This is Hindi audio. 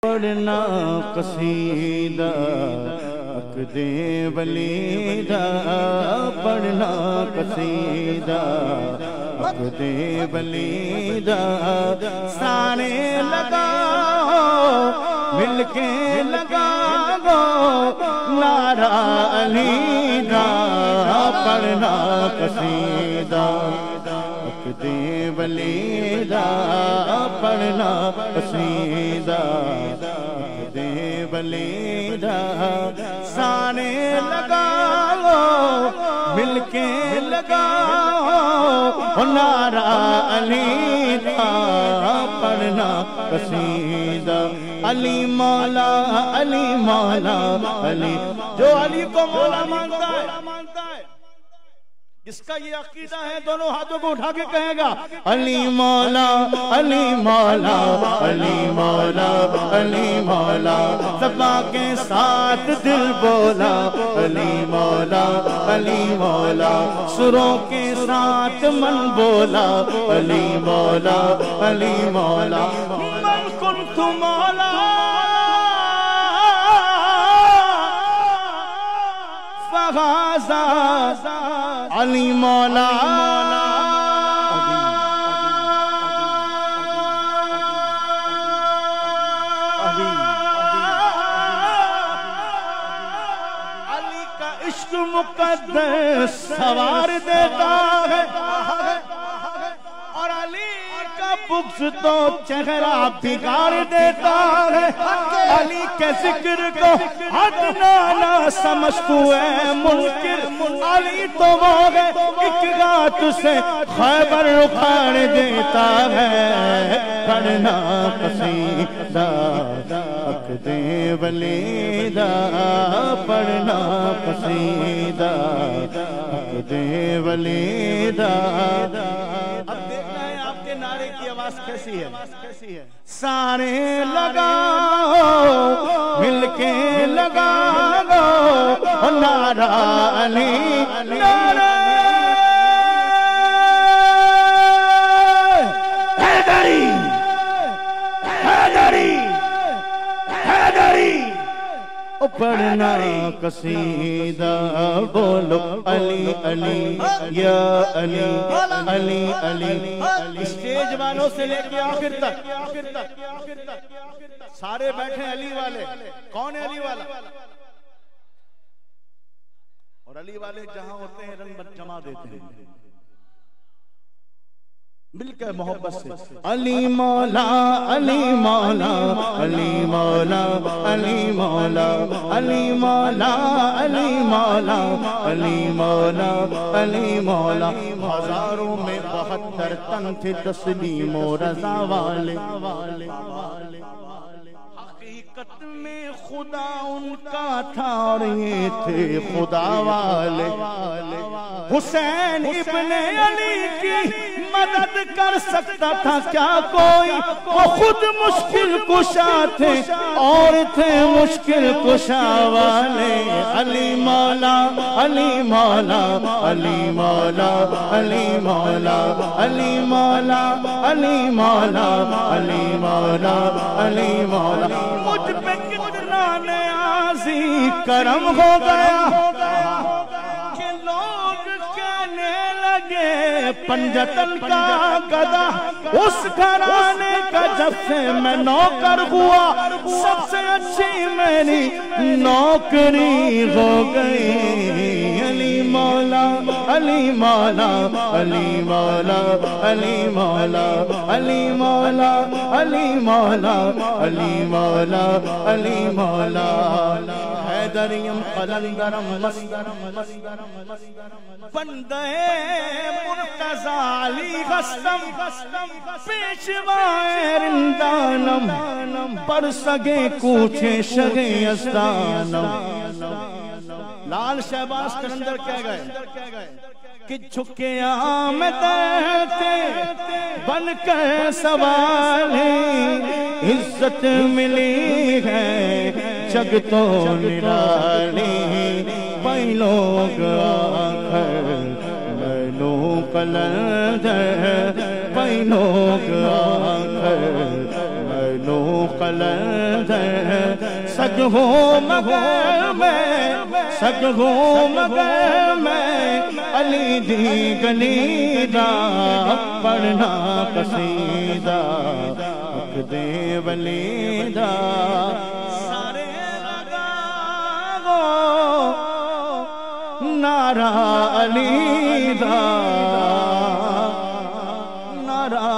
पढ़ना कसीदा अक़दे वलीदा, पढ़ना कसीदा अक़दे वलीदा, सारे लगाओ मिलके लगाओ नारा अली दा, पढ़ना कसीदा अक़दे वलीदा, पढ़ना कसीदा अक़दे वलीदा, सारे लगाओ मिलके लगाओ नारा अली दा, पढ़ना कसीदा। अली मौला अली मौला अली, जो अली को मौला मानता है, जिसका ये अकीदा है, दोनों हाथों को उठा के कहेगा अली मौला अली मौला अली मौला अली मौला, सबा के साथ दिल बोला अली मौला अली मौला, सुरों के साथ मन बोला अली मौला अली मौला, मन कुन्तु मौला फगाज़ा अली मौला, अली का इश्क मुक़द्दस सवार देता है, और अली का बुग़्ज़ तो चेहरा बिगाड़ देता है। अली के जिक्र को हटना ना समझ तू है मुनकिर, अली तो वो है एक गात से खैबर उखाड़ देता है, पढ़ना कसीदा अक़दे वलीदा, पढ़ना कसीदा अक़दे वलीदा। अब देखना है आपके नारे की आवाज कैसी है, सारे लगाओ मिलके लगाओ नारा अली नारा हैदरी हैदरी हैदरी, पढ़ना कसीदा बोलो अली अली या अली अली अली, स्टेज वालों से लेके आखिर तक सारे बैठे अली वाले। कौन है अली वाला? और अली वाले जहां होते हैं रंग जमा देते हैं मिलकर मोहब्बत से। अली मौला अली मौला अली मौला अली मौला अली मौला अली मौला अली मौला अली मौला, हजारों में 72 तन थे तस्लीम और रज़ा वाले, हकीकत में खुदा उनका था और ये थे खुदा वाले। हुसैन इब्ने अली की मदद कर सकता था क्या कोई, वो खुद मुश्किल कुशा थे और थे मुश्किल कुशा वाले। अली मौला अली मौला अली मौला अली मौला अली मौला अली मौला अली मौला अली मौला, मुझ पे कितना नियाज़ी करम हो गया कि लोग कहने लगे पंजतन का गदा, उस घराने का जब से मैं नौकर हुआ सबसे अच्छी मेरी नौकरी हो गई। अली मौला अली मौला अली मौला अली मौला अली मौला अली मौला अली मौला अली मौला, हैदरियम कलंदरम बंदे मुर्तज़ा अली गस्तम पेशवाए रिंदानम, पर सगे कूचे शगे अस्तानम। लाल शहबाज कलंदर कह गए कि झुके आमद थे बनकर सवाले, इज्जत मिली है जग तो निराली, पैलोग आखर मैनू कलंदर, पैलोग आखर मैनू कलंदर सग हूँ मगर मैं सग हूँ मगर मैं अली दी गली दा पढ़ना कसीदा दे वली दा सारे लगाओ नारा अली दा नारा